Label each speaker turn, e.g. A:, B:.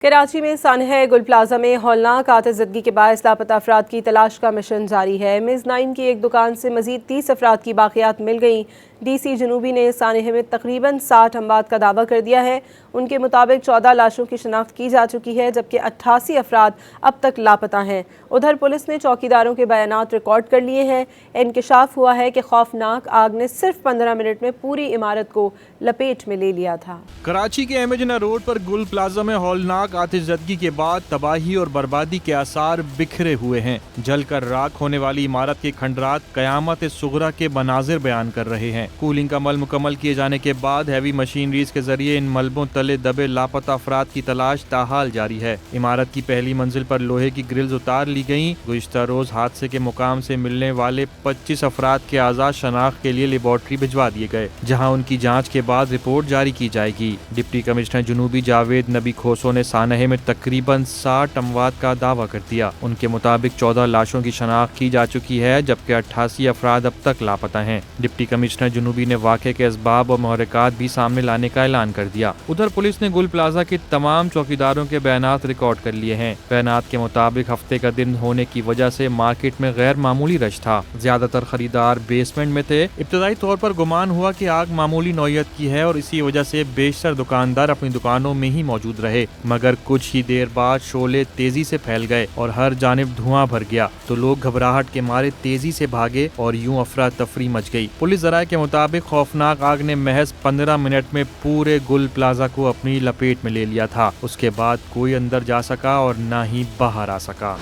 A: کراچی میں سانحہ گل پلازا میں ہولناک آتش زدگی کے باعث لاپتہ افراد کی تلاش کا مشن جاری ہے۔ میز 9 کی ایک دکان سے مزید 30 افراد کی باقیات مل گئیں۔ ڈی سی جنوبی نے سانحہ میں تقریباً 60 اموات کا دعویٰ کر دیا ہے۔ ان کے مطابق 14 لاشوں کی شناخت کی جا چکی ہے، جبکہ 88 افراد اب تک لاپتہ ہیں۔ ادھر پولیس نے چوکیداروں کے بیانات ریکارڈ کر لیے ہیں۔ انکشاف ہوا ہے کہ خوفناک آگ نے صرف 15 منٹ میں پوری عمارت کو لپیٹ میں لے لیا تھا۔
B: کراچی کے امیجنا روڈ پر گل پلازا میں ہولناک آتش زدگی کے بعد تباہی اور بربادی کے آثار بکھرے ہوئے ہیں۔ جل کر راکھ ہونے والی عمارت کے کھنڈرات قیامت صغریٰ کے مناظر بیان کر رہے ہیں۔ کولنگ کا عمل مکمل کیے جانے کے بعد ہیوی مشینریز کے ذریعے ان ملبوں تلے دبے لاپتہ افراد کی تلاش تاحال جاری ہے۔ عمارت کی پہلی منزل پر لوہے کی گرلز اتار لی گئیں۔ گزشتہ روز حادثے کے مقام سے ملنے والے 25 افراد کے اعضاء شناخت کے لیے لیبارٹری بھجوا دیے گئے، جہاں ان کی جانچ کے بعد رپورٹ جاری کی جائے گی۔ ڈپٹی کمشنر جنوبی جاوید نبی کھوسو نے سانحہ میں تقریباً 60 اموات کا دعویٰ کر دیا۔ ان کے مطابق 14 لاشوں کی شناخت کی جا چکی ہے، جبکہ 88 افراد اب تک لاپتہ ہیں۔ ڈپٹی کمشنر جنوبی نے واقعے کے اسباب اور محرکات بھی سامنے لانے کا اعلان کر دیا۔ ادھر پولیس نے گل پلازا کے تمام چوکیداروں کے بیانات ریکارڈ کر لیے ہیں۔ بیانات کے مطابق ہفتے کا دن ہونے کی وجہ سے مارکیٹ میں غیر معمولی رش تھا۔ زیادہ تر خریدار بیسمنٹ میں تھے۔ ابتدائی طور پر گمان ہوا کہ آگ معمولی نوعیت کی ہے اور اسی وجہ سے بیشتر دکاندار اپنی دکانوں میں ہی موجود رہے، مگر کچھ ہی دیر بعد شعلے تیزی سے پھیل گئے اور ہر جانب دھواں بھر گیا تو لوگ گھبراہٹ کے مارے تیزی سے بھاگے اور یوں افراتفری مچ گئی۔ پولیس ذرائع کے مطابق خوفناک آگ نے محض 15 منٹ میں پورے گل پلازا کو اپنی لپیٹ میں لے لیا تھا۔ اس کے بعد کوئی اندر جا سکا اور نہ ہی باہر آ سکا۔